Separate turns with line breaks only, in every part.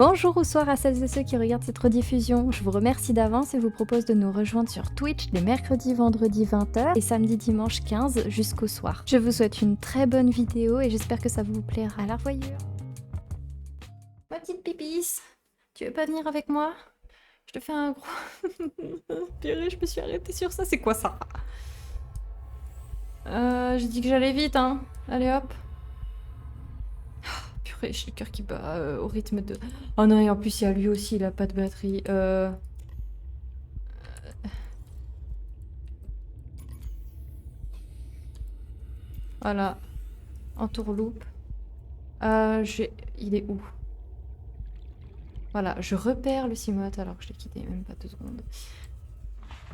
Bonjour ou soir à celles et ceux qui regardent cette rediffusion. Je vous remercie d'avance et vous propose de nous rejoindre sur Twitch les mercredis, vendredis 20h et samedi, dimanche 15 jusqu'au soir. Je vous souhaite une très bonne vidéo et j'espère que ça vous plaira. À la revoyure. Ma petite pipis, tu veux pas venir avec moi? Je te fais un gros... Purée, je me suis arrêtée sur ça. C'est quoi ça? J'ai dit que j'allais vite, hein. Allez hop. Purée, j'ai le cœur qui bat au rythme de... Oh non, et en plus, il y a lui aussi, il a pas de batterie. Voilà. Entourloupe. Il est où? Voilà, je repère le Cimote alors que je l'ai quitté même pas 2 secondes.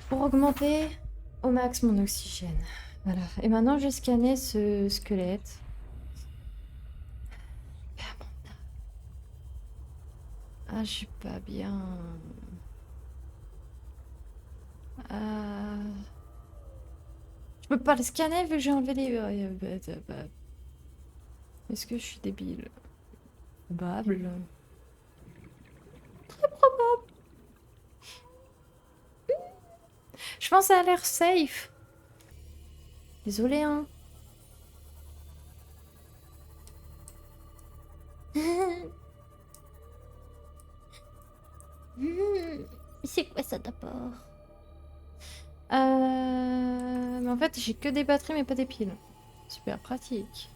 Pour augmenter au max mon oxygène. Voilà. Et maintenant, j'ai scanné ce squelette. Ah, je suis pas bien. Je peux pas le scanner vu que j'ai enlevé les... Est-ce que je suis débile? Probable. Très probable. Je pense que ça a l'air safe. Désolée, hein. C'est quoi ça d'abord? Mais en fait, j'ai que des batteries mais pas des piles. Super pratique.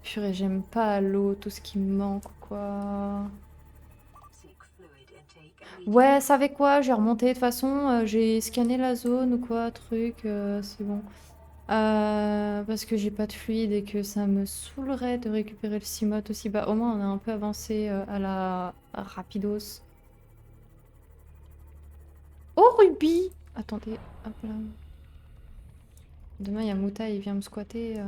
Purée, j'aime pas l'eau, tout ce qui me manque, quoi. Ouais, savez quoi? J'ai remonté de toute façon, j'ai scanné la zone ou quoi, truc, c'est bon. Parce que j'ai pas de fluide et que ça me saoulerait de récupérer le Cimote aussi bas. Au moins, on a un peu avancé à la rapidos. Oh, Ruby! Attendez, hop là. Demain, il y a Mouta, il vient me squatter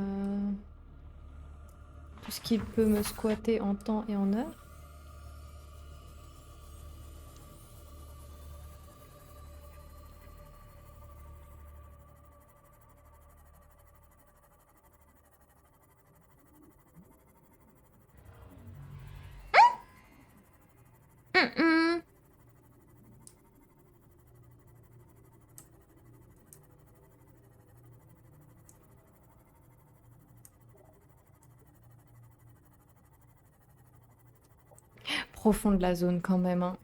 tout ce qu'il peut me squatter en temps et en heure. Profonde la zone quand même, hein.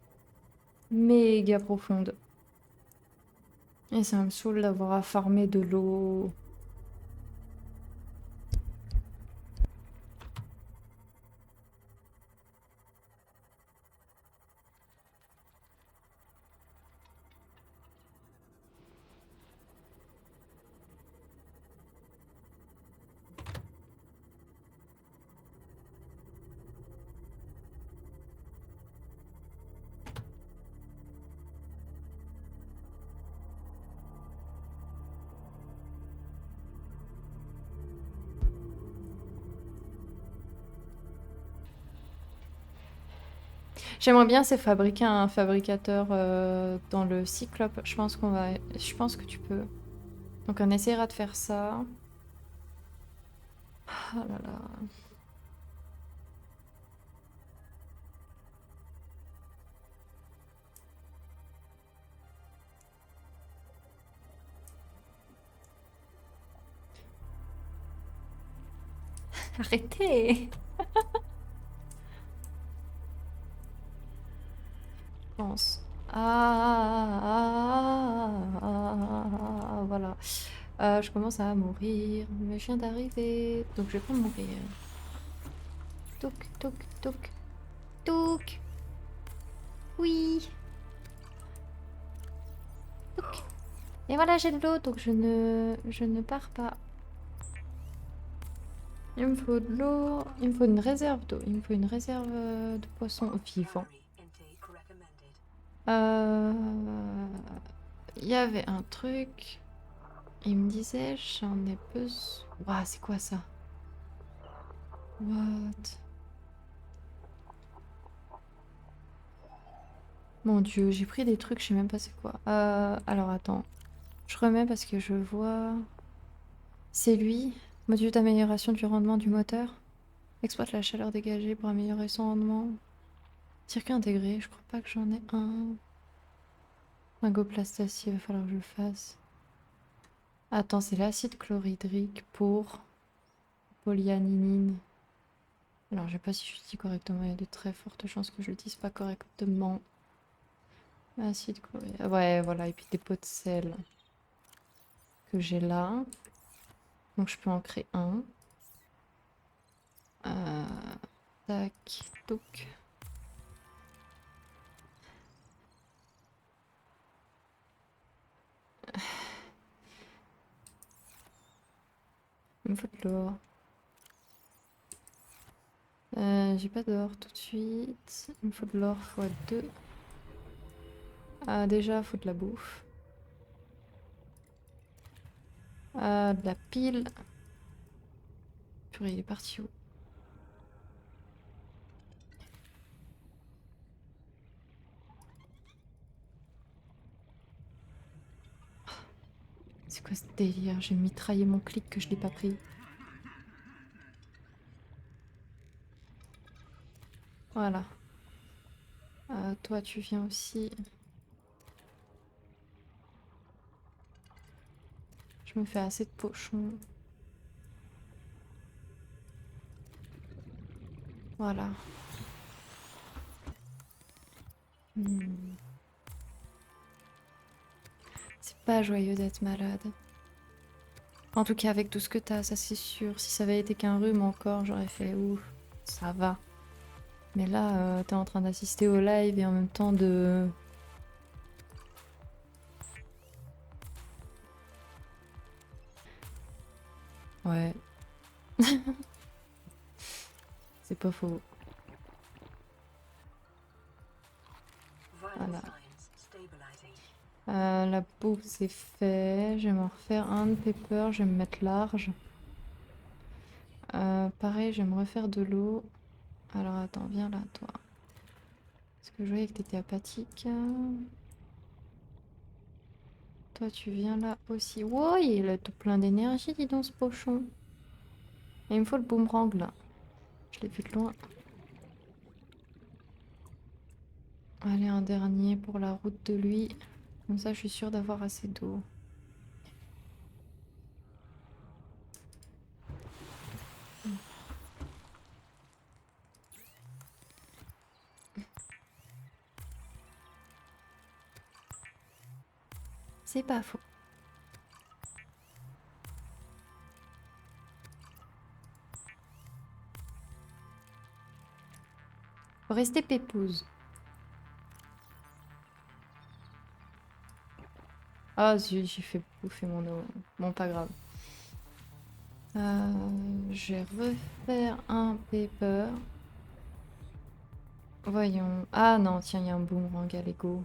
Méga profonde. Et ça me saoule d'avoir à farmer de l'eau. J'aimerais bien c'est fabriquer un fabricateur dans le Cyclope. Je pense qu'on va... Je pense que tu peux. Donc on essaiera de faire ça. Oh là là. Arrêtez! Je pense. Voilà. Je commence à mourir, mais je viens d'arriver, donc je vais pas mourir. Toc, toc, toc, toc. Oui. Toc. Et voilà, j'ai de l'eau, donc je ne pars pas. Il me faut de l'eau, il me faut une réserve d'eau, il me faut une réserve de poissons vivants. Il y avait un truc, il me disait j'en ai besoin. Ouah, c'est quoi ça? What? Mon dieu, j'ai pris des trucs, je sais même pas c'est quoi. Alors attends, je remets parce que je vois... C'est lui, module d'amélioration du rendement du moteur. Exploite la chaleur dégagée pour améliorer son rendement. Circuit intégré, je crois pas que j'en ai un. Phingoplastie, il va falloir que je le fasse. Attends, c'est l'acide chlorhydrique pour polyaninine. Alors, je sais pas si je le dis correctement, il y a de très fortes chances que je le dise pas correctement. Acide chlorhydrique. Ouais, voilà, et puis des pots de sel que j'ai là. Donc, je peux en créer un. Tac, donc. Il me faut de l'or. J'ai pas d'or tout de suite. Il me faut de l'or x2. Ah, déjà, il faut de la bouffe. De la pile. Purée, il est parti où? C'est quoi ce délire? J'ai mitraillé mon clic que je l'ai pas pris. Voilà. Toi, tu viens aussi. Je me fais assez de pochons. Voilà. C'est pas joyeux d'être malade. En tout cas, avec tout ce que t'as, ça c'est sûr. Si ça avait été qu'un rhume encore, j'aurais fait ouf, ça va. Mais là, t'es en train d'assister au live et en même temps de... Ouais. C'est pas faux. Voilà. La bouffe c'est fait. Je vais m'en refaire un de pepper. Je vais me mettre large. Pareil, je vais me refaire de l'eau. Alors attends, viens là, toi. Parce que je voyais que t'étais apathique. Toi, tu viens là aussi. Wow, il a tout plein d'énergie, dis donc, ce pochon. Et il me faut le boomerang là. Je l'ai vu de loin. Allez, un dernier pour la route de lui. Comme ça, je suis sûre d'avoir assez d'eau. C'est pas faux. Faut rester pépouse. Ah, j'ai fait bouffer mon eau. Bon, pas grave. Je vais refaire un paper. Voyons. Ah non, tiens, il y a un boomerang à Lego.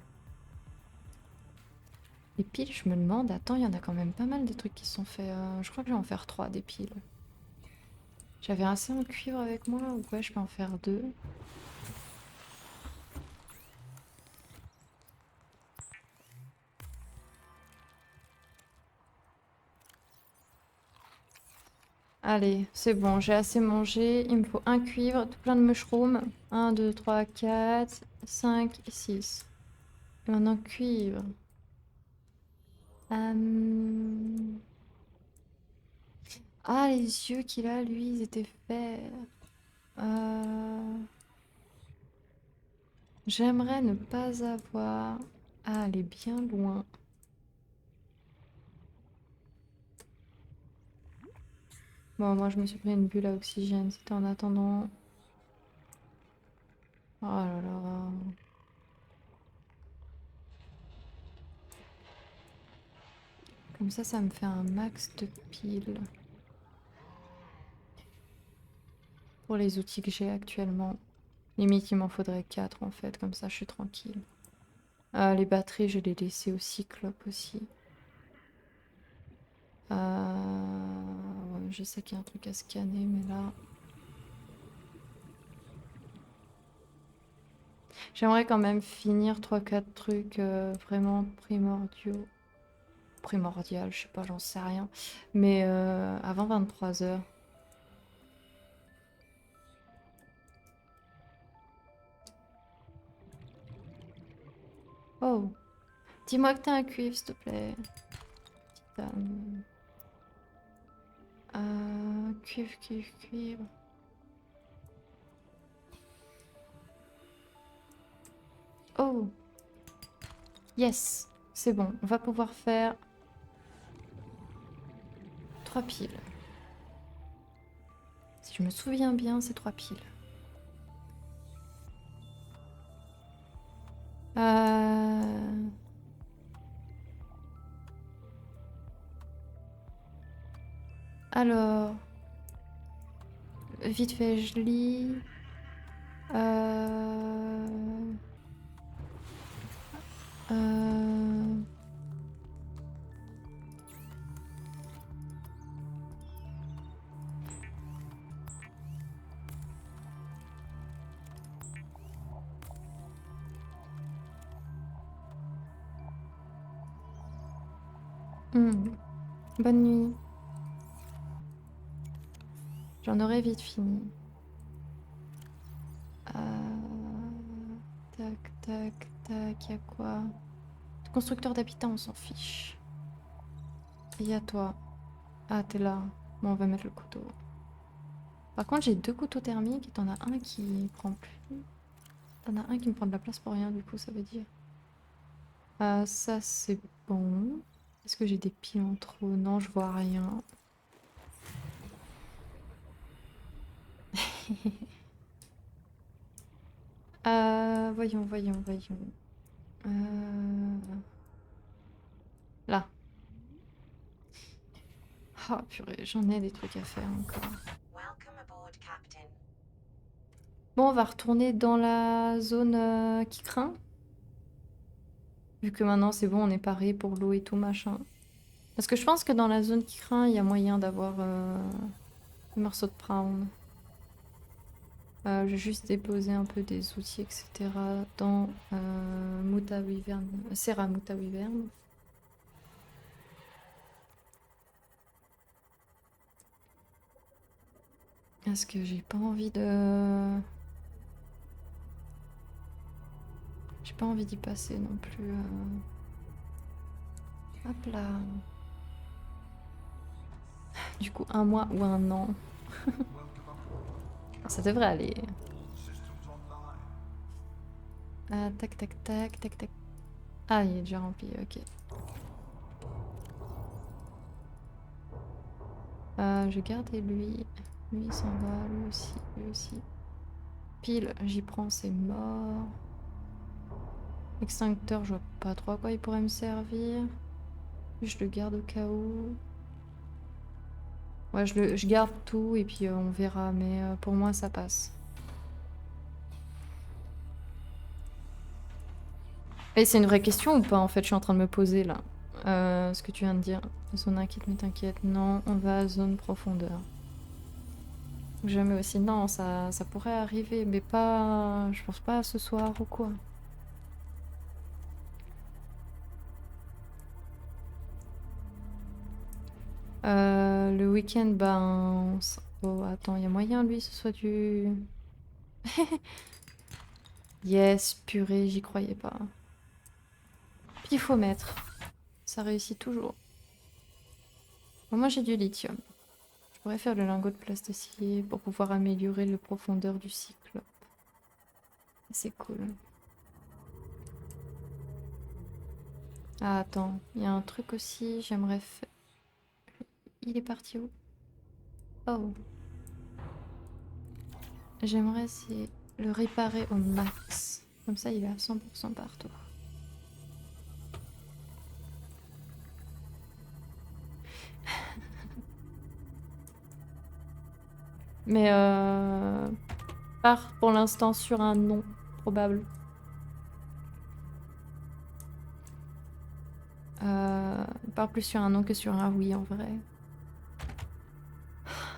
Les piles, je me demande. Attends, il y en a quand même pas mal des trucs qui sont faits. Je crois que je vais en faire 3 des piles. J'avais assez en cuivre avec moi, ou ouais, je peux en faire 2. Allez, c'est bon, j'ai assez mangé. Il me faut un cuivre, tout plein de mushrooms. 1, 2, 3, 4, 5, 6. Et maintenant, cuivre. Ah, les yeux qu'il a, lui, ils étaient verts. J'aimerais ne pas avoir à aller bien loin. Bon, moi, je me suis pris une bulle à oxygène. C'était en attendant. Oh là là. Comme ça me fait un max de piles. Pour les outils que j'ai actuellement. Limite, il m'en faudrait 4 en fait. Comme ça, je suis tranquille. Les batteries, je les laissées au cyclope aussi. Ouais, je sais qu'il y a un truc à scanner, mais là... J'aimerais quand même finir 3-4 trucs vraiment primordiaux. Primordial, je sais pas, j'en sais rien. Mais avant 23 h. Oh. Dis-moi que t'as un cuivre, s'il te plaît. Cuivre, cuivre, cuivre. Oh. Yes. C'est bon. On va pouvoir faire 3 piles. Si je me souviens bien, c'est 3 piles. Alors, vite fait, je lis. Euh... euh, Bonne nuit. J'en aurais vite fini. Tac, tac, tac, y'a quoi? Constructeur d'habitat, on s'en fiche. Et y'a toi. Ah, t'es là. Bon, on va mettre le couteau. Par contre, j'ai 2 couteaux thermiques et t'en as un qui prend plus. T'en as un qui me prend de la place pour rien, du coup, ça veut dire. Ça, c'est bon. Est-ce que j'ai des piles en trop? Non, je vois rien. Voyons, voyons, voyons. Là. Ah, purée, j'en ai des trucs à faire encore. Bon, on va retourner dans la zone qui craint. Vu que maintenant, c'est bon, on est paré pour l'eau et tout, machin. Parce que je pense que dans la zone qui craint, il y a moyen d'avoir le morceau de prawn. Je vais juste déposer un peu des outils, etc. dans Muta Wyvern, Serra Muta Wyvern. Parce que j'ai pas envie de... J'ai pas envie d'y passer non plus. Hop là. Du coup, 1 mois ou 1 an. Ça devrait aller. Tac, tac, tac, tac, tac. Ah, il est déjà rempli, ok. Je vais garder lui. Lui, il s'en va. Lui aussi, lui aussi. Pile, j'y prends, c'est mort. Extincteur, je vois pas trop à quoi il pourrait me servir. Je le garde au cas où. Ouais, je garde tout et puis on verra, mais pour moi ça passe. Et c'est une vraie question ou pas en fait? Je suis en train de me poser là. Ce que tu viens de dire. Zone inquiète, mais t'inquiète. Non, on va à zone profondeur. Jamais aussi. Non, ça pourrait arriver, mais pas. Je pense pas ce soir ou quoi. Le week-end, ben. Oh, attends, il y a moyen lui, ce soit du. Yes, purée, j'y croyais pas. Pifomètre. Ça réussit toujours. Bon, moi j'ai du lithium. Je pourrais faire le lingot de plasticier pour pouvoir améliorer la profondeur du cycle. C'est cool. Ah, attends, il y a un truc aussi, j'aimerais faire... Il est parti où? Oh. J'aimerais essayer le réparer au max. Comme ça, il est à 100% partout. Mais part pour l'instant sur un non probable. Part plus sur un non que sur un oui en vrai.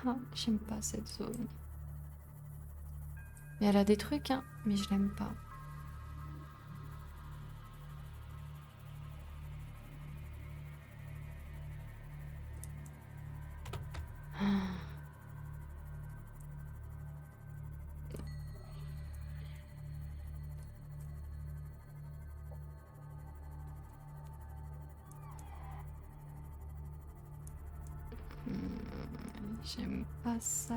Ah, j'aime pas cette zone. Mais elle a des trucs, hein, mais je l'aime pas. J'aime pas ça.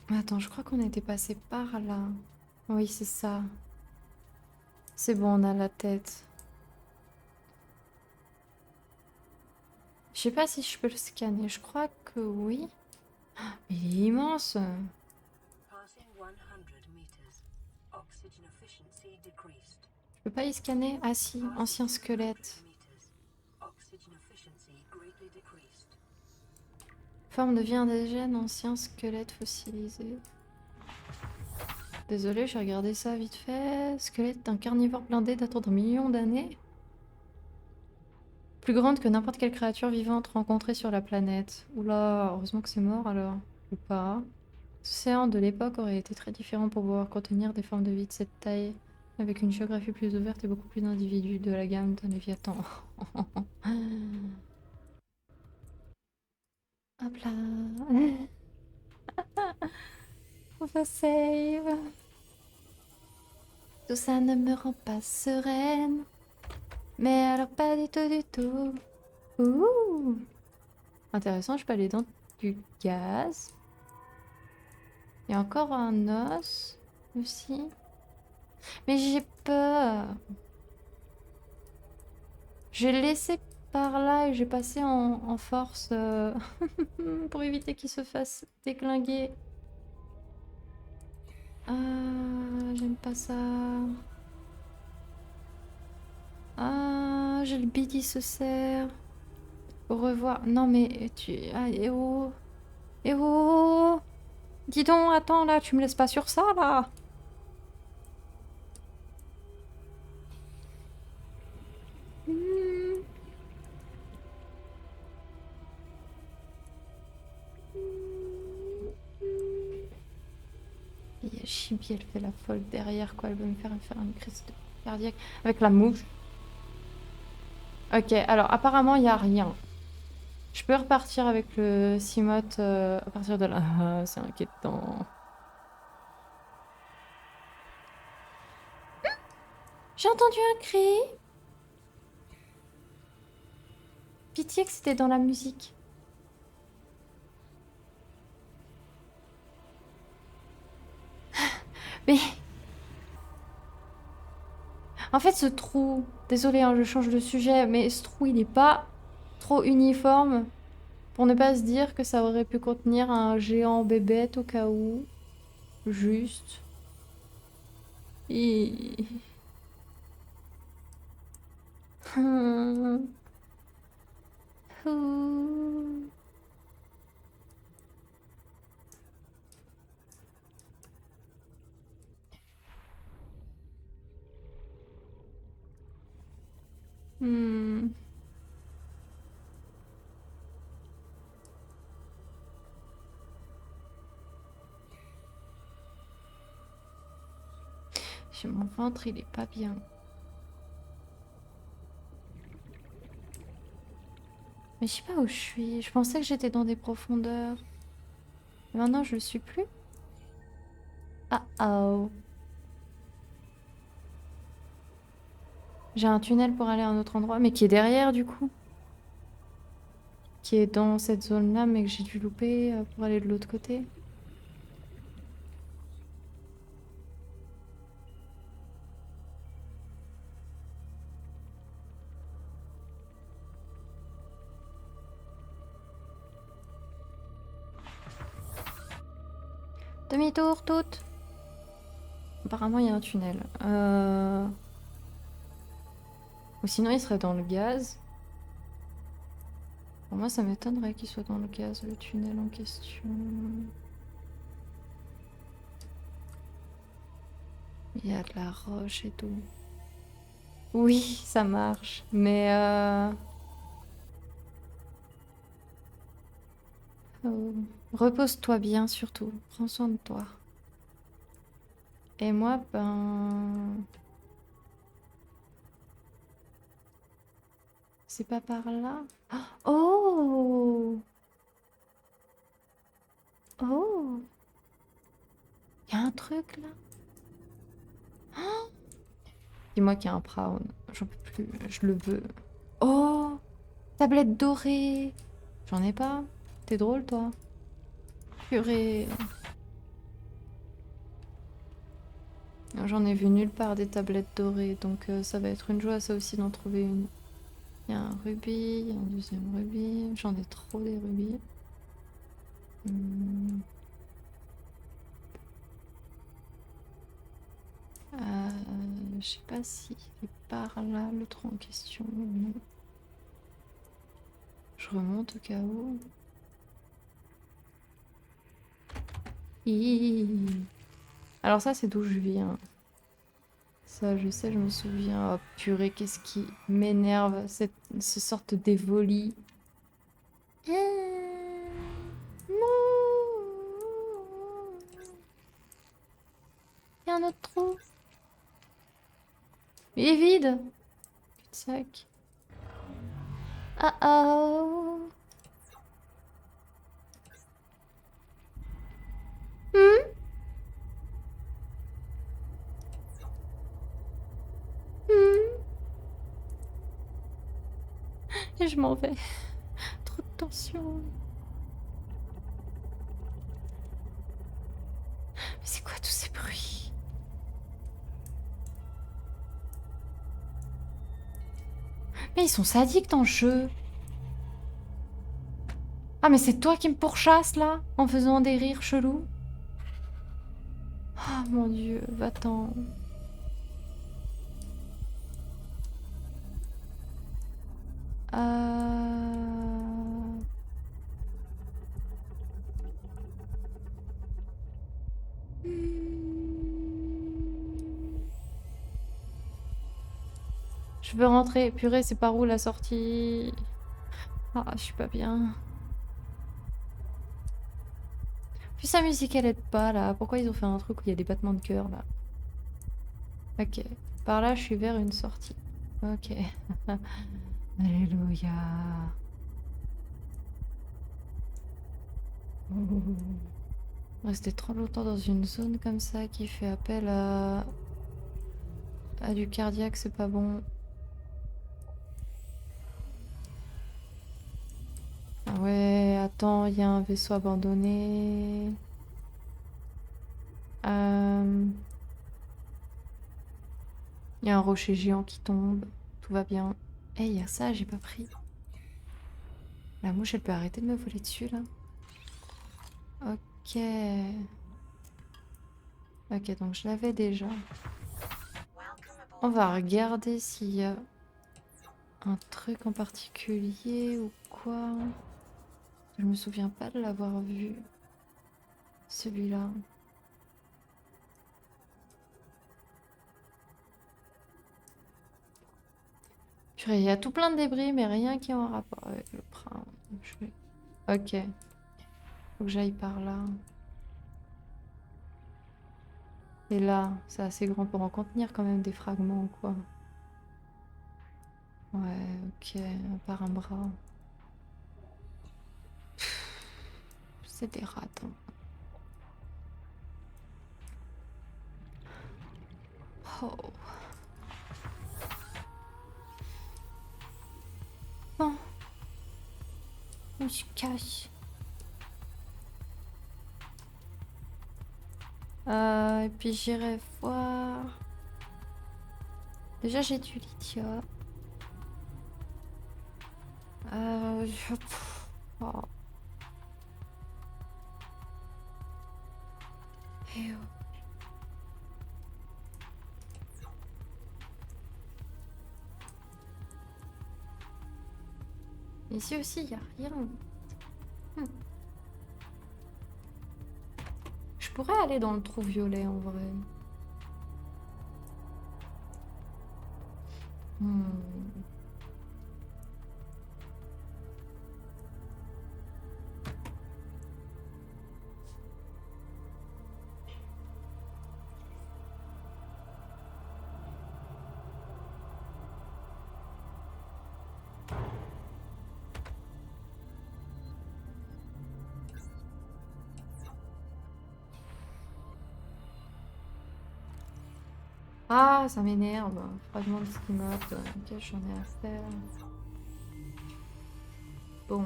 Attends, je crois qu'on était passé par là. Oui, c'est ça. C'est bon, on a la tête. Je sais pas si je peux le scanner. Je crois que oui. Mais il est immense. Je peux pas y scanner? Ah si, ancien squelette. Forme de vie indigène, ancien squelette fossilisé. Désolé, j'ai regardé ça vite fait. Squelette d'un carnivore blindé datant d'un million d'années. Plus grande que n'importe quelle créature vivante rencontrée sur la planète. Oula, heureusement que c'est mort alors. Ou pas. Ce océan de l'époque aurait été très différent pour pouvoir contenir des formes de vie de cette taille, avec une géographie plus ouverte et beaucoup plus d'individus de la gamme d'un Léviathan. Hop là. On va save. Tout ça ne me rend pas sereine. Mais alors pas du tout du tout. Ouh. Intéressant, je peux aller dans du gaz. Il y a encore un os aussi. Mais j'ai peur. J'ai laissé par là et j'ai passé en force pour éviter qu'il se fasse déglinguer. Ah, j'aime pas ça. Ah, j'ai le bide, il se serre. Au revoir. Non mais tu... Ah, eh oh. Eh oh. Dis donc, attends là, tu me laisses pas sur ça là. Hmm. Il y a Chibi, elle fait la folle derrière quoi, elle veut me faire une crise cardiaque avec la mouche. Ok, alors apparemment il n'y a rien. Je peux repartir avec le Cimote à partir de là. Ah, c'est inquiétant. J'ai entendu un cri. Pitié que c'était dans la musique. Mais... En fait, ce trou... Désolée, hein, je change de sujet, mais ce trou, il n'est pas trop uniforme pour ne pas se dire que ça aurait pu contenir un géant bébête au cas où. Juste. Et... Hmm. Mon ventre, il est pas bien. Mais je sais pas où je suis. Je pensais que j'étais dans des profondeurs. Et maintenant, je le suis plus. Ah oh. J'ai un tunnel pour aller à un autre endroit, mais qui est derrière du coup. Qui est dans cette zone-là, mais que j'ai dû louper pour aller de l'autre côté. Demi-tour, toute. Apparemment, il y a un tunnel. Ou sinon, il serait dans le gaz. Pour moi, ça m'étonnerait qu'il soit dans le gaz, le tunnel en question. Il y a de la roche et tout. Oui, ça marche. Mais repose-toi bien surtout. Prends soin de toi. Et moi, ben... C'est pas par là? Oh! Oh! Il y a un truc là? Dis-moi qu'il y a un Brown. J'en peux plus. Je le veux. Oh! Tablette dorée! J'en ai pas. T'es drôle, toi. Purée. J'en ai vu nulle part des tablettes dorées, donc ça va être une joie, ça aussi, d'en trouver une. Il y a un rubis, il y a un deuxième rubis. J'en ai trop des rubis. Hmm. Je sais pas si il est par là, le trou en question. Non. Je remonte au cas où. Alors ça, c'est d'où je viens. Ça, je sais, je me souviens. Oh purée, qu'est-ce qui m'énerve, ce sorte d'évoli. Il y a un autre trou. Il est vide. Cul-de-sac. Ah oh. Hmm. Hmm. Et je m'en vais. Trop de tension. Mais c'est quoi tous ces bruits? Mais ils sont sadiques dans le jeu. Ah mais c'est toi qui me pourchasse là, en faisant des rires chelous. Ah mon dieu, va-t'en. Euh... Je veux rentrer. Purée, c'est par où la sortie? Ah, je suis pas bien. Puis sa musique, elle aide pas là. Pourquoi ils ont fait un truc où il y a des battements de cœur là? Ok. Par là, je suis vers une sortie. Ok. Alléluia. Rester trop longtemps dans une zone comme ça qui fait appel à du cardiaque, c'est pas bon. Ah ouais, attends, il y a un vaisseau abandonné. Il y a un rocher géant qui tombe. Tout va bien. Eh, il y a ça, j'ai pas pris. La mouche, elle peut arrêter de me voler dessus, là. Ok. Ok, donc je l'avais déjà. On va regarder s'il y a un truc en particulier ou quoi. Je me souviens pas de l'avoir vu. Celui-là. Purée, il y a tout plein de débris, mais rien qui est en rapport avec le prince. Ok. Faut que j'aille par là. Et là, c'est assez grand pour en contenir quand même des fragments, quoi. Ouais, ok, à part un bras. C'est des ratons. Oh. Bon, on se cache. Et puis j'irai voir. Déjà, j'ai du lithium. Oh. Et oh. Ici aussi, il n'y a rien. Je pourrais aller dans le trou violet en vrai. Ah, ça m'énerve. Fragment de schema, ok, j'en ai à faire. Bon.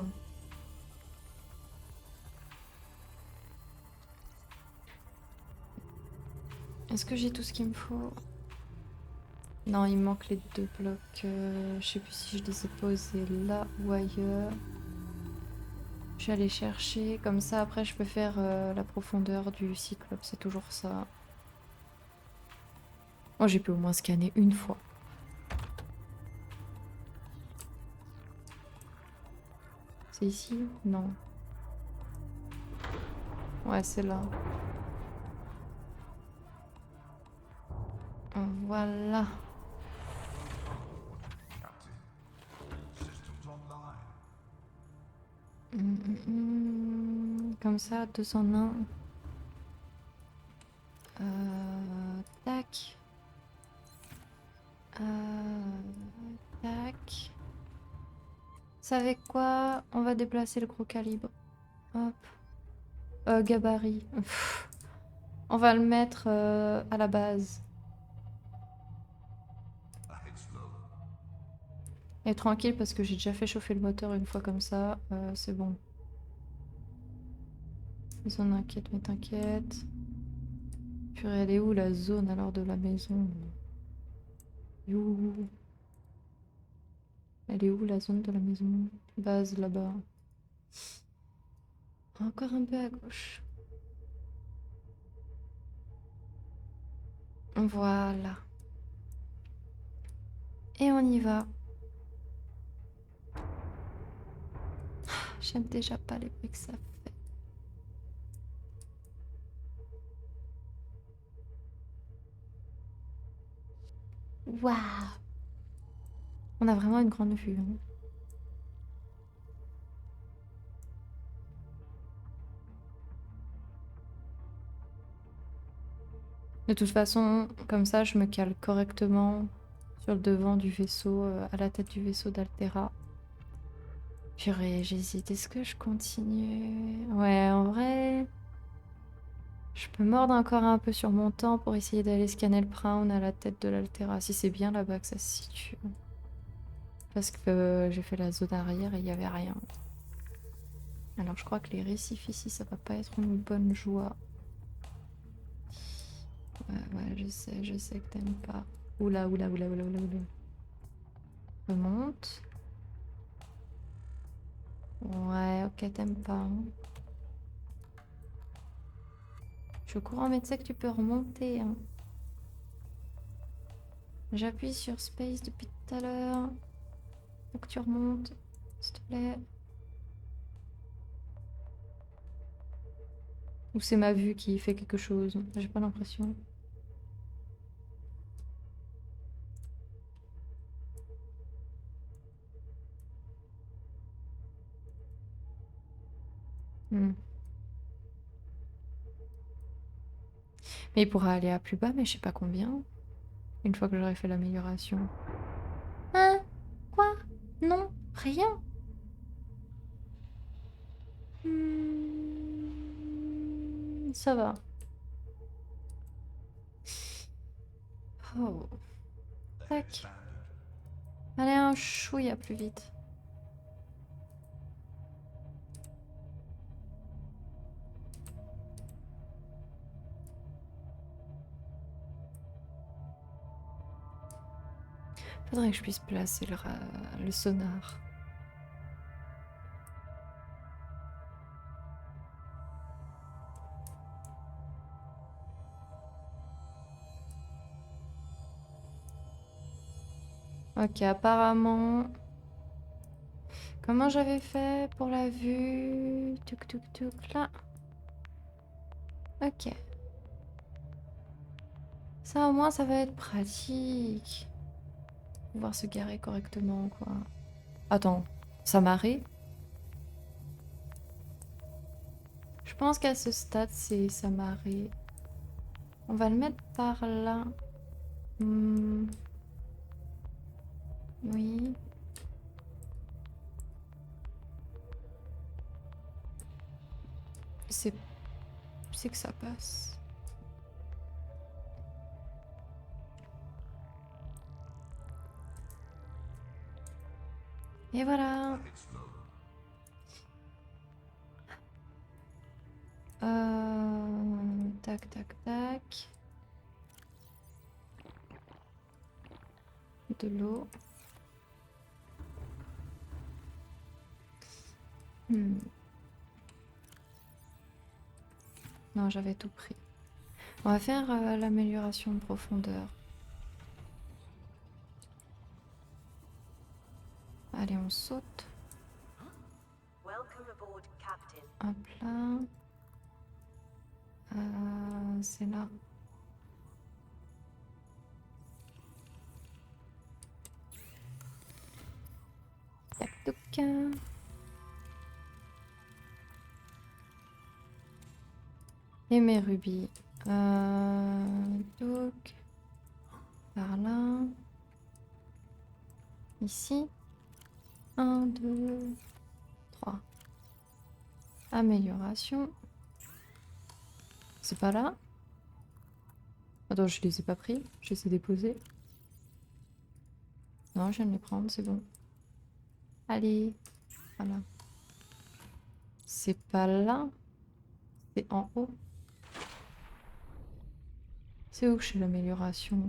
Est-ce que j'ai tout ce qu'il me faut? Non, il me manque les 2 blocs. Je sais plus si je les ai posés là ou ailleurs. Je vais aller chercher. Comme ça, après, je peux faire la profondeur du cyclope. C'est toujours ça. Moi, j'ai pu au moins scanner une fois. C'est ici? Non. Ouais, c'est là. Voilà. Comme ça, 2 en 1. Tac. Tac. Savez quoi? On va déplacer le gros calibre. Hop. Gabarit. Pff. On va le mettre à la base. Et tranquille parce que j'ai déjà fait chauffer le moteur une fois comme ça. C'est bon. Zone inquiète, mais t'inquiète. Purée, elle est où la zone alors de la maison? You. Elle est où la zone de la maison? Base là-bas. Encore un peu à gauche. Voilà. Et on y va. J'aime déjà pas les bruits que ça fait. Waouh! On a vraiment une grande vue. Hein. De toute façon, comme ça, je me cale correctement sur le devant du vaisseau, à la tête du vaisseau d'Altera. Purée, j'hésite. Est-ce que je continue? Ouais, en vrai, je peux mordre encore un peu sur mon temps pour essayer d'aller scanner le Crown à la tête de l'Altera, si c'est bien là-bas que ça se situe. Parce que j'ai fait la zone arrière et il n'y avait rien. Alors je crois que les récifs ici, ça va pas être une bonne joie. Ouais, je sais que t'aimes pas. Oula, oula, oula, oula, oula, oula. Remonte. Ouais, ok, t'aimes pas. Hein. Je cours en médecin que tu peux remonter. Hein. J'appuie sur Space depuis tout à l'heure. Faut que tu remontes, s'il te plaît. Ou c'est ma vue qui fait quelque chose. J'ai pas l'impression. Hmm. Mais il pourra aller à plus bas, mais je sais pas combien. Une fois que j'aurai fait l'amélioration. Hein? Quoi? Non, rien. Ça va. Oh. Tac. Allez, un chouïa plus vite. Faudrait que je puisse placer le sonar. Ok, apparemment... Comment j'avais fait pour la vue? Tuk tuk tuk, là. Ok. Ça, au moins, ça va être pratique. Pouvoir se garer correctement, quoi. Attends, ça m'arrête? Je pense qu'à ce stade, c'est ça m'arrête. On va le mettre par là. Oui. C'est que ça passe. Et voilà. Tac, tac, tac. De l'eau. Non, j'avais tout pris. On va faire l'amélioration de profondeur. Allez, on saute. Hop là. C'est là. Tac, toc. Et mes rubis. Donc, par là. Ici. 1, 2, 3. Amélioration. C'est pas là? Attends, je les ai pas pris. Je les ai déposés. Non, je viens de les prendre, c'est bon. Allez. Voilà. C'est pas là. C'est en haut. C'est où que j'ai l'amélioration?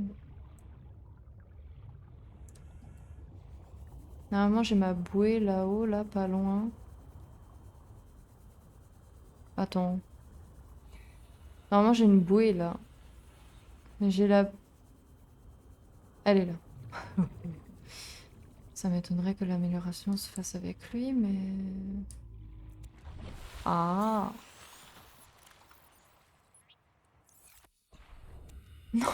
Normalement, j'ai ma bouée là-haut, là, pas loin. Attends. Normalement, j'ai une bouée là. Mais j'ai la... Elle est là. Ça m'étonnerait que l'amélioration se fasse avec lui, mais... Ah! Non!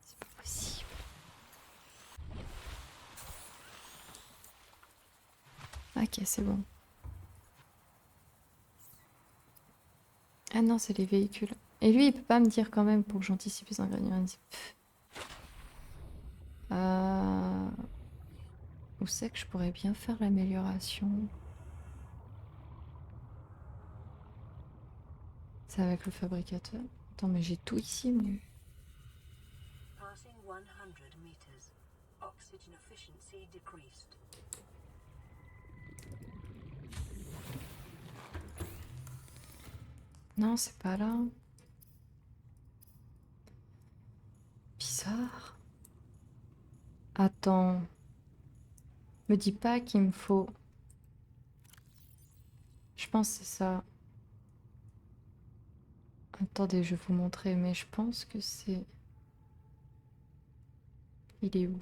C'est pas possible. Ok, c'est bon. Ah non, c'est les véhicules. Et lui, il peut pas me dire quand même pour que j'anticipe les ingrédients. Il dit, où c'est que je pourrais bien faire l'amélioration? C'est avec le fabricateur. Attends, mais j'ai tout ici, moi. Non, c'est pas là. Bizarre. Attends. Me dis pas qu'il me faut... Je pense que c'est ça. Attendez, je vais vous montrer, mais je pense que c'est... Il est où?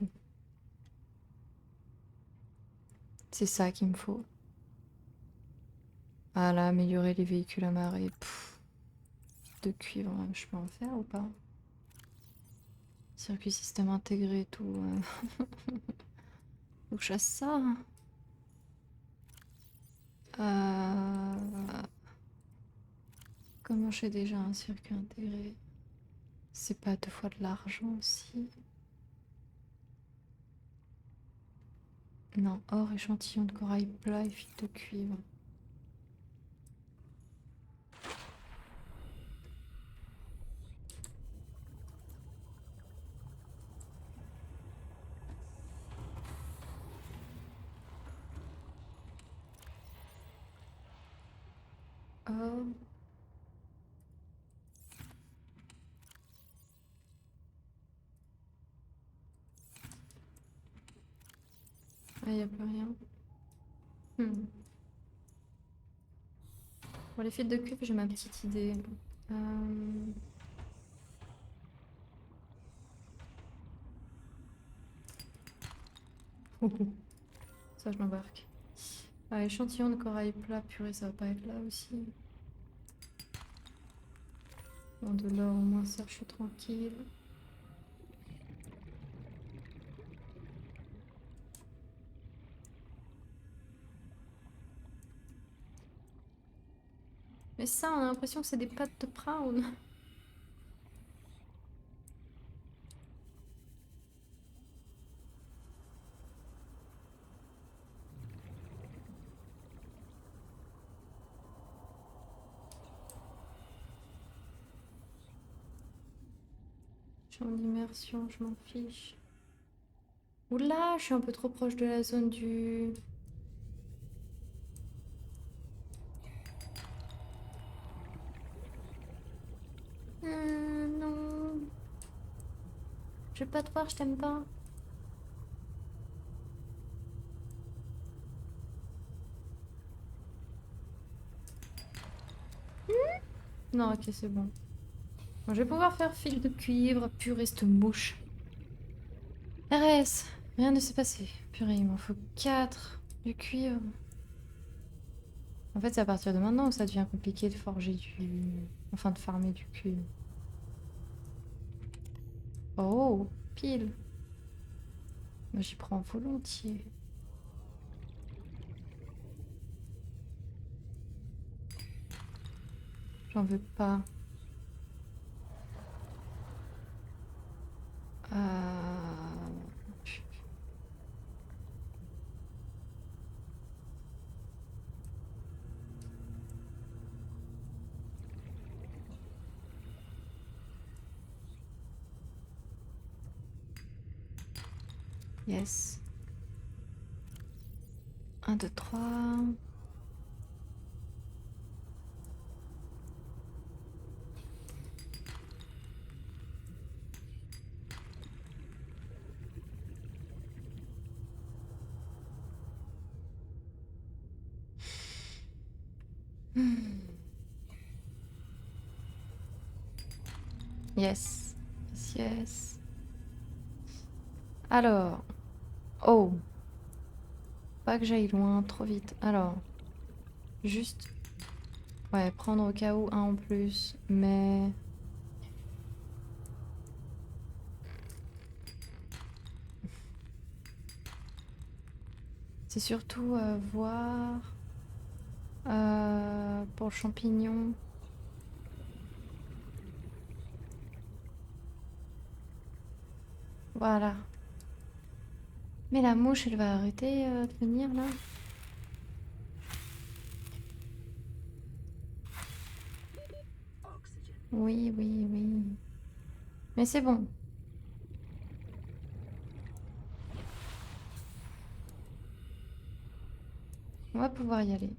C'est ça qu'il me faut. Ah là, améliorer les véhicules à marée. Pff, de cuivre, je peux en faire ou pas? Circuit système intégré et tout. Faut que je fasse ça. Comment j'ai déjà un circuit intégré? C'est pas 2 fois de l'argent aussi? Non, or, échantillon de corail plat et fil de cuivre. Oh. Ah, y a plus rien. Pour les fils de cuivre, j'ai ma petite idée. Ça, je l'embarque. Ah, échantillon de corail plat, purée, ça va pas être là aussi. Bon, de l'or, au moins ça, je suis tranquille. Mais ça, on a l'impression que c'est des pâtes de Brown. Je suis en immersion, je m'en fiche. Oula, je suis un peu trop proche de la zone du... Non. Je vais pas te voir, je t'aime pas. Non, ok, c'est bon. Bon, je vais pouvoir faire fil de cuivre, purée, cette mouche. RS, rien ne s'est passé. Purée, il m'en faut 4 du cuivre. En fait, c'est à partir de maintenant où ça devient compliqué de forger du... Enfin, de farmer du cuivre. Oh, pile. Moi, j'y prends volontiers. J'en veux pas. Euh... Yes. 1, 2, 3. Yes. Yes, yes. Alors. Oh. Pas que j'aille loin, trop vite. Alors. Juste. Ouais, prendre au cas où un en plus. Mais... C'est surtout voir... pour le champignon. Voilà. Mais la mouche, elle va arrêter de venir là. Oui, oui, oui. Mais c'est bon. On va pouvoir y aller.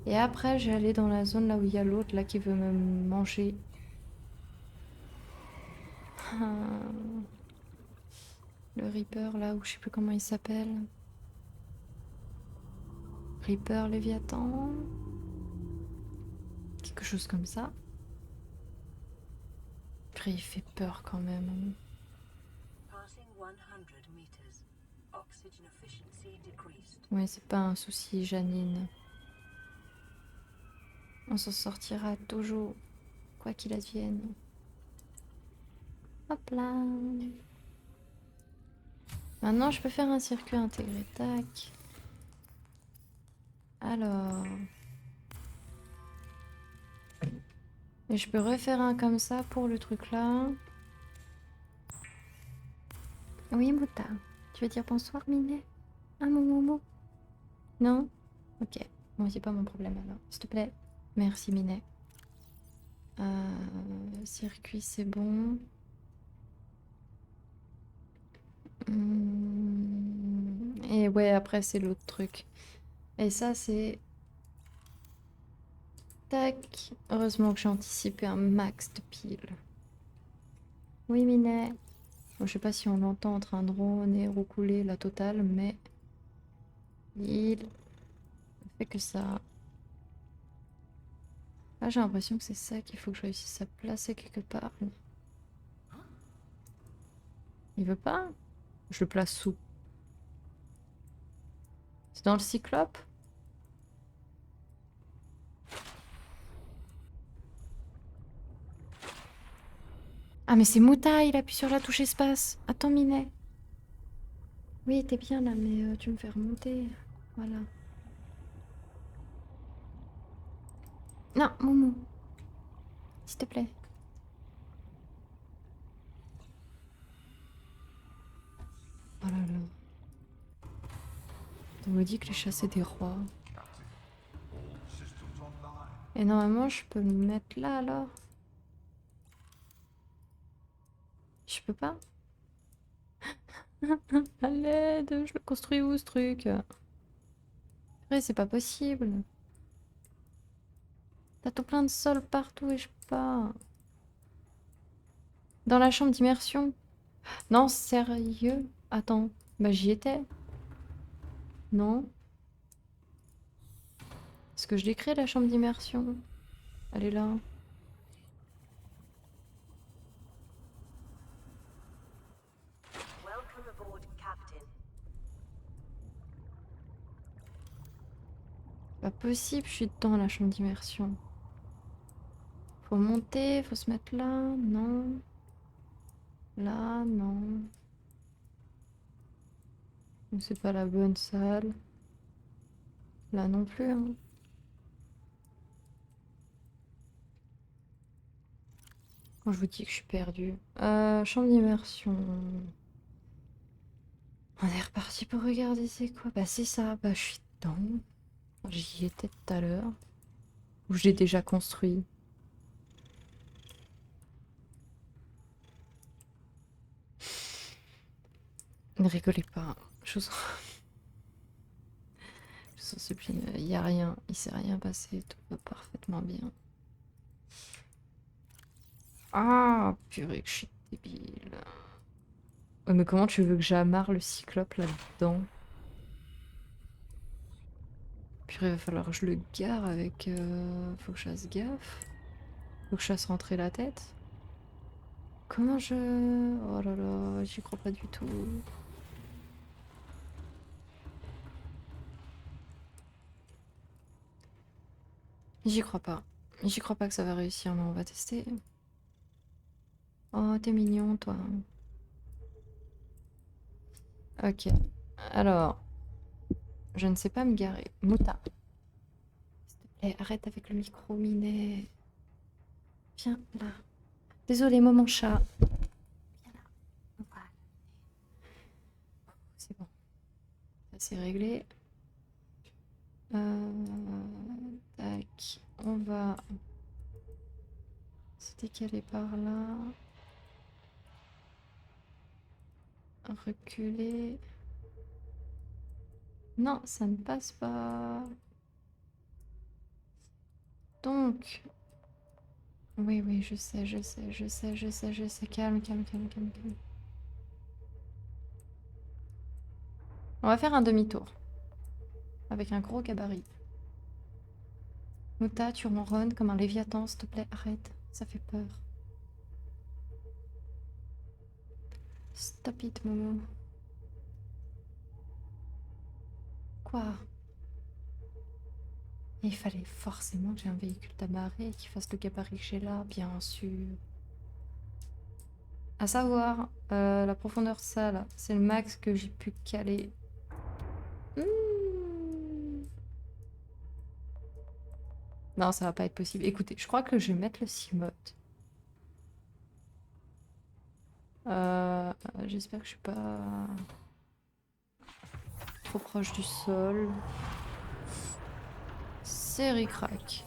Et après, je vais aller dans la zone là où il y a l'autre là qui veut me manger. Ah, le Reaper là où je sais plus comment il s'appelle. Reaper Léviathan. Quelque chose comme ça. Après, il fait peur quand même. Ouais, c'est pas un souci, Janine. On s'en sortira toujours, quoi qu'il advienne. Hop là. Maintenant, je peux faire un circuit intégré. Tac. Alors. Et je peux refaire un comme ça pour le truc là. Oui, Mouta. Tu veux dire bonsoir, Minet? Ah, mon momo. Non? Ok. Bon, c'est pas mon problème alors. S'il te plaît. Merci, Minet. Circuit, c'est bon. Et ouais, après, c'est l'autre truc. Et ça, c'est... Tac. Heureusement que j'ai anticipé un max de piles. Oui, Minet. Bon, je sais pas si on l'entend en train de ronronner, roucouler la totale, mais... Il ne fait que ça. Ah, j'ai l'impression que c'est ça qu'il faut que je réussisse à placer quelque part. Il veut pas? Je le place où? C'est dans le cyclope? Ah, mais c'est Mouta, il appuie sur la touche espace. Attends, Minet. Oui, t'es bien là, mais tu me fais remonter. Voilà. Non, Moumou. S'il te plaît. Oh là là. On me dit que les chats, c'est des rois. Et normalement, je peux me mettre là alors. Je peux pas? À l'aide, je le construis où ce truc? Après, c'est pas possible. T'as tout plein de sol partout et je peux pas. Dans la chambre d'immersion? Non, sérieux? Attends, bah j'y étais. Non? Est-ce que je l'ai créé la chambre d'immersion? Elle est là. Pas possible, je suis dans la chambre d'immersion. Faut monter, faut se mettre là, non. Là, non. C'est pas la bonne salle. Là non plus, hein. Quand je vous dis que je suis perdue. Chambre d'immersion. On est reparti pour regarder c'est quoi. Bah c'est ça, bah je suis dedans. J'y étais tout à l'heure. Ou je l'ai déjà construit. Ne rigolez pas. Je vous en, je vous en supplie, il n'y a rien. Il s'est rien passé. Tout va parfaitement bien. Ah, purée, que je suis débile. Ouais, mais comment tu veux que j'amarre le cyclope là-dedans? Purée, il va falloir que je le gare avec... Faut que je fasse gaffe. Faut que je fasse rentrer la tête. Comment je... Oh là là, j'y crois pas du tout. J'y crois pas. J'y crois pas que ça va réussir, mais on va tester. Oh, t'es mignon, toi. Ok. Alors, je ne sais pas me garer. Mouta. S'il te plaît, arrête avec le micro, Minet. Viens là. Désolé, moment chat. Viens là. Voilà. C'est bon. Ça c'est réglé. Tac. On va se décaler par là. Reculer. Non, ça ne passe pas. Donc, oui, oui, je sais, je sais, je sais, je sais, je sais. Calme, calme, calme, calme, calme. On va faire un demi-tour. Avec un gros gabarit. Mouta, tu ronronnes comme un léviathan, s'il te plaît, arrête. Ça fait peur. Stop it, Momo. Quoi? Il fallait forcément que j'ai un véhicule d'amarré et qu'il fasse le gabarit que j'ai là, bien sûr. À savoir, la profondeur ça là, c'est le max que j'ai pu caler. Non, ça va pas être possible. Écoutez, je crois que je vais mettre le Cimote. J'espère que je suis pas trop proche du sol. C'est ric-rac.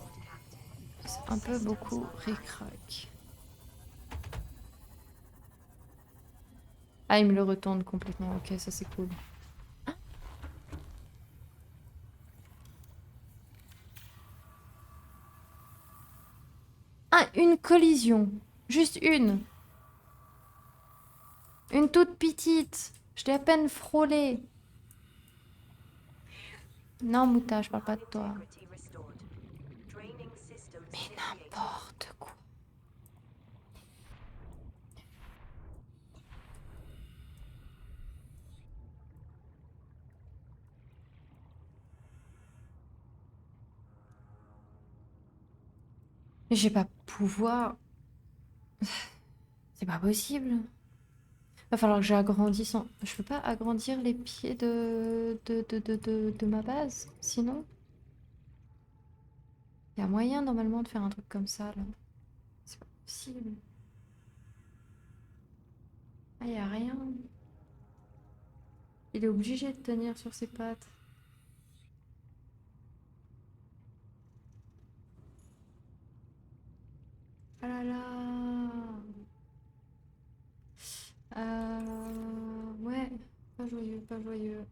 C'est un peu beaucoup ric-rac. Ah, il me le retourne complètement. Ok, ça c'est cool. Ah, une collision. Juste une. Une toute petite. Je l'ai à peine frôlée. Non, Mouta, je parle pas de toi. Mais n'importe quoi. Mais j'ai pas pouvoir. C'est pas possible. Va falloir que j'agrandisse. Je peux pas agrandir les pieds de ma base, sinon. Il y a moyen normalement de faire un truc comme ça là. C'est pas possible. Ah, y a rien. Il est obligé de tenir sur ses pattes. Ah là là. Ouais, pas joyeux, pas joyeux.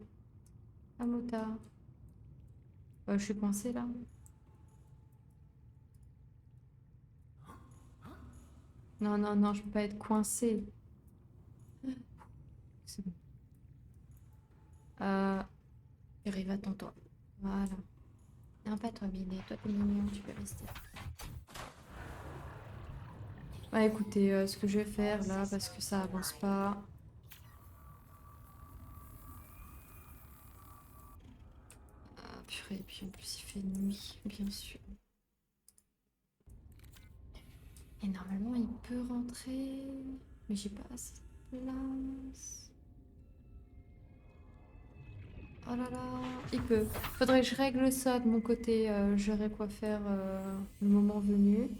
Ah, motard. Je suis coincée là. Non, non, non, je peux pas être coincée. C'est bon. Arrive, attends-toi. Voilà. Non, pas toi, Billy. Toi, t'es mignon, tu peux rester. Bah écoutez, ce que je vais faire là, parce que ça avance pas. Ah, purée, et puis en plus il fait nuit, bien sûr. Et normalement il peut rentrer, mais j'ai pas assez de place. Oh là là, il peut. Faudrait que je règle ça de mon côté. J'aurai quoi faire le moment venu.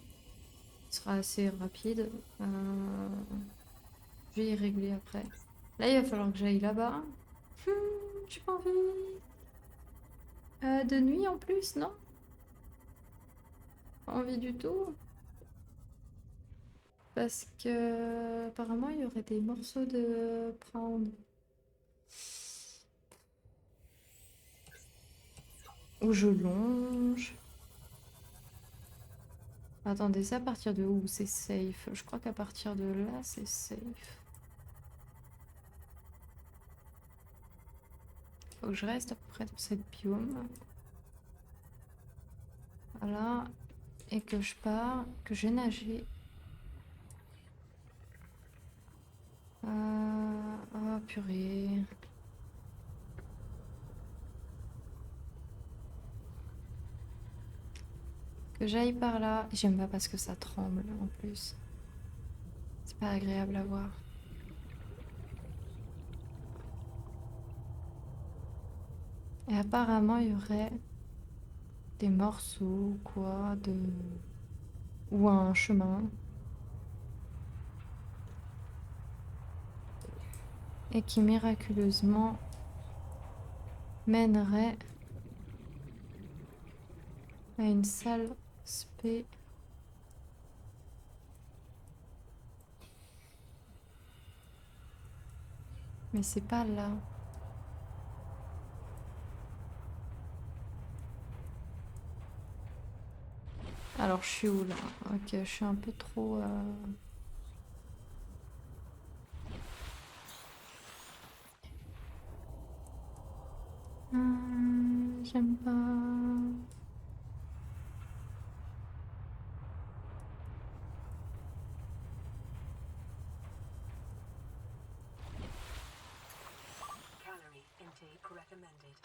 Ce sera assez rapide. Je vais y régler après. Là, il va falloir que j'aille là-bas. J'ai pas envie. De nuit en plus, non? Pas envie du tout. Parce que apparemment il y aurait des morceaux de prendre. Ou je longe. Attendez, c'est à partir de où c'est safe? Je crois qu'à partir de là c'est safe. Faut que je reste à peu près dans cette biome. Voilà. Et que je pars, que j'ai nagé. Oh purée. Que j'aille par là. J'aime pas parce que ça tremble en plus. C'est pas agréable à voir. Et apparemment il y aurait des morceaux, quoi, de... ou un chemin. Et qui miraculeusement mènerait à une salle spé. Mais c'est pas là. Alors je suis où là? Ok, je suis un peu trop... j'aime pas.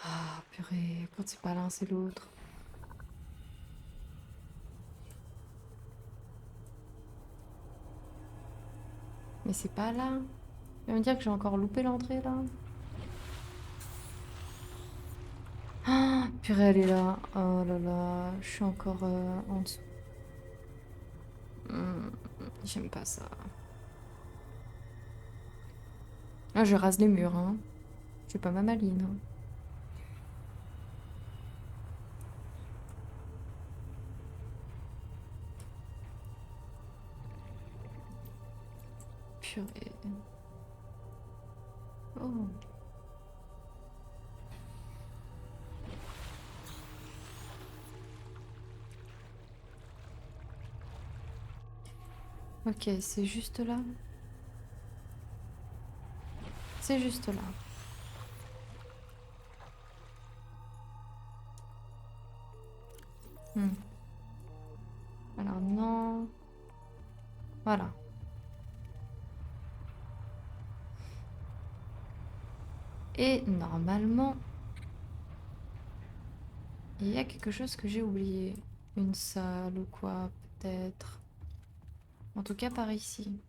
Ah purée, quand c'est pas l'un c'est l'autre. Mais c'est pas là. Tu vas me dire que j'ai encore loupé l'entrée là? Ah purée, elle est là. Oh là là, je suis encore en dessous. J'aime pas ça. Là, je rase les murs, hein. Je suis pas ma maline, hein. Purée. Oh. Ok, c'est juste là. C'est juste là. Alors non. Voilà. Et normalement, il y a quelque chose que j'ai oublié. Une salle ou quoi, peut-être. En tout cas, par ici.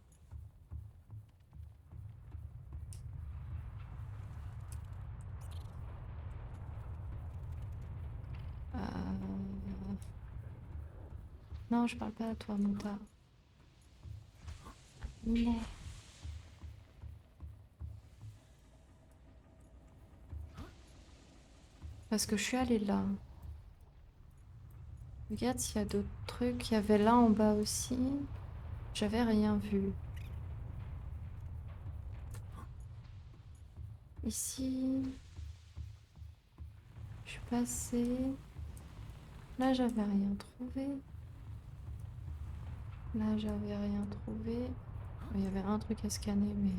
Non, je parle pas à toi, Monta. Non. Parce que je suis allée là. Regarde s'il y a d'autres trucs. Il y avait là en bas aussi. J'avais rien vu. Ici, je suis passée. Là, j'avais rien trouvé. Là, j'avais rien trouvé. Il y avait un truc à scanner, mais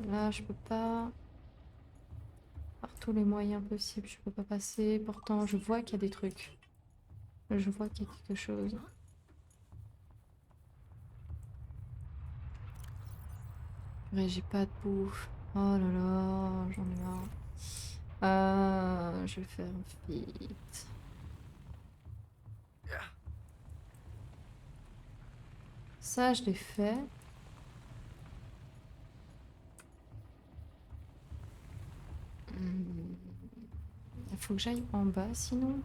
là, je peux pas. Par tous les moyens possibles, je peux pas passer. Pourtant, je vois qu'il y a des trucs. Je vois qu'il y a quelque chose. Mais j'ai pas de bouffe. Oh là là, j'en ai marre. Je vais faire vite. Ça, je l'ai fait. Il faut que j'aille en bas, sinon.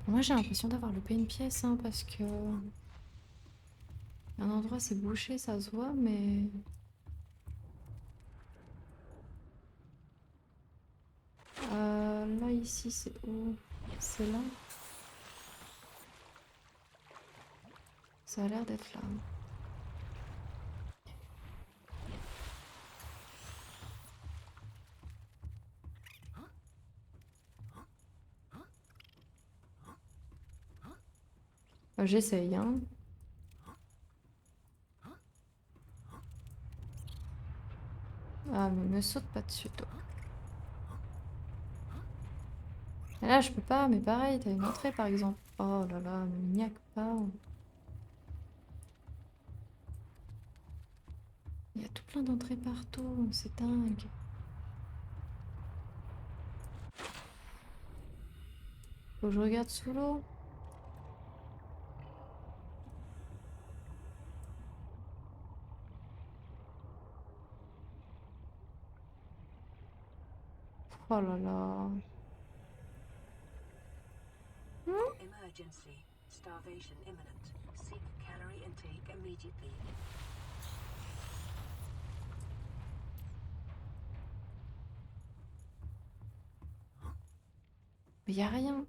Moi, j'ai l'impression d'avoir loupé une pièce, hein, parce que... Un endroit, c'est bouché, ça se voit, mais... Là, ici, c'est où? C'est là? Ça a l'air d'être là. J'essaye, hein. Ah, mais me saute pas dessus, toi. Et là, je peux pas, mais pareil, t'as une entrée, par exemple. Oh là là, mais il n'y a que pas. Il y a tout plein d'entrées partout, c'est dingue. Faut que je regarde sous l'eau. Oh là là.
Emergency. Starvation imminent. Seek calorie intake immediately.
Mais y a rien.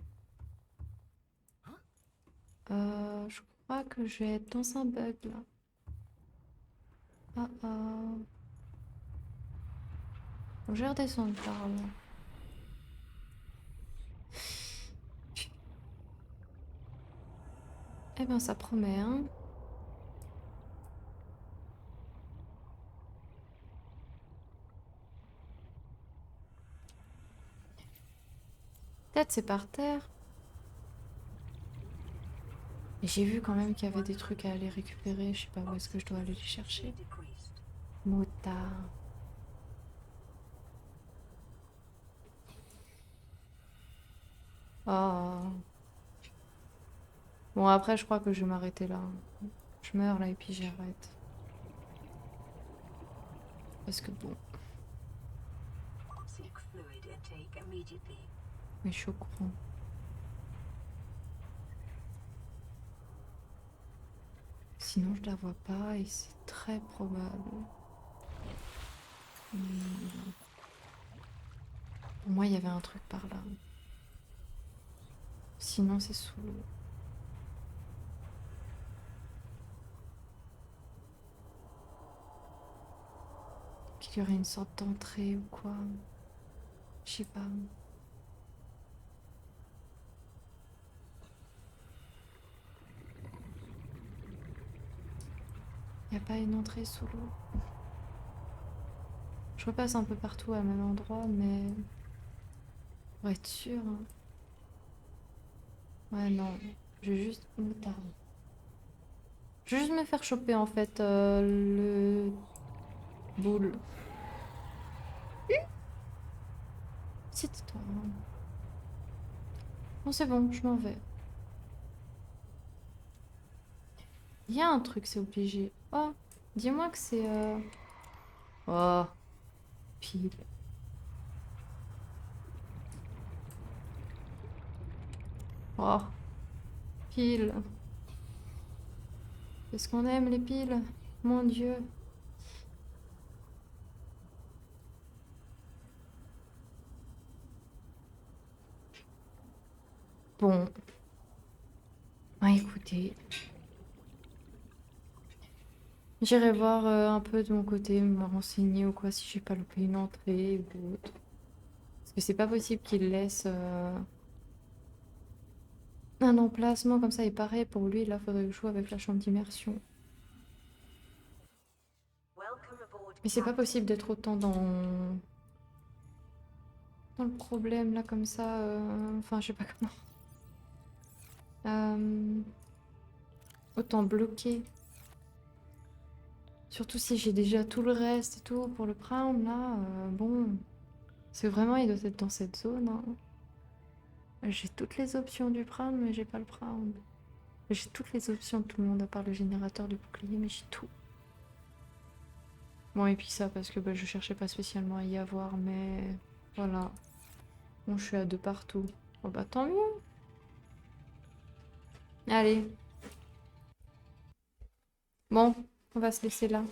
Je crois que je vais être dans un bug là. Ah ah. Bon, je vais redescendre par là. Eh ben ça promet, hein. Peut-être c'est par terre. Et j'ai vu quand même qu'il y avait des trucs à aller récupérer. Je sais pas où est-ce que je dois aller les chercher. Motard. Oh. Bon, après, je crois que je vais m'arrêter là. Je meurs là et puis j'arrête. Parce que bon.
Seek fluid intake immediately.
Mais je suis au courant. Sinon, je la vois pas et c'est très probable. Pour moi, il y avait un truc par là. Sinon, c'est sous l'eau. Qu'il y aurait une sorte d'entrée ou quoi. Je sais pas. Il n'y a pas une entrée sous l'eau. Je repasse un peu partout à même endroit, mais... Pour être sûr. Hein. Ouais, non. Je vais juste... Motard. Je vais juste me faire choper, en fait, le... boule. C'est toi. Bon, c'est bon, je m'en vais. Il y a un truc, c'est obligé. Oh, dis-moi que c'est... Oh, pile. Oh, pile. Est-ce qu'on aime les piles? Mon Dieu. Bon. Bah écoutez. J'irai voir un peu de mon côté, me renseigner ou quoi, si j'ai pas loupé une entrée ou autre. Parce que c'est pas possible qu'il laisse un emplacement comme ça. Et pareil, pour lui, là, faudrait que je joue avec la chambre d'immersion.
Welcome aboard,
Mais c'est pas
Captain.
possible d'être autant dans le problème, là, comme ça. Enfin, je sais pas comment. Autant bloqué. Surtout si j'ai déjà tout le reste et tout pour le prime, là. Bon. Parce que vraiment, il doit être dans cette zone, hein. J'ai toutes les options du prime, mais j'ai pas le prime. J'ai toutes les options de tout le monde à part le générateur du bouclier, mais j'ai tout. Bon, et puis ça, parce que bah, je cherchais pas spécialement à y avoir, mais voilà. Bon, je suis à deux partout. Oh bah tant mieux. Allez. Bon, on va se laisser là.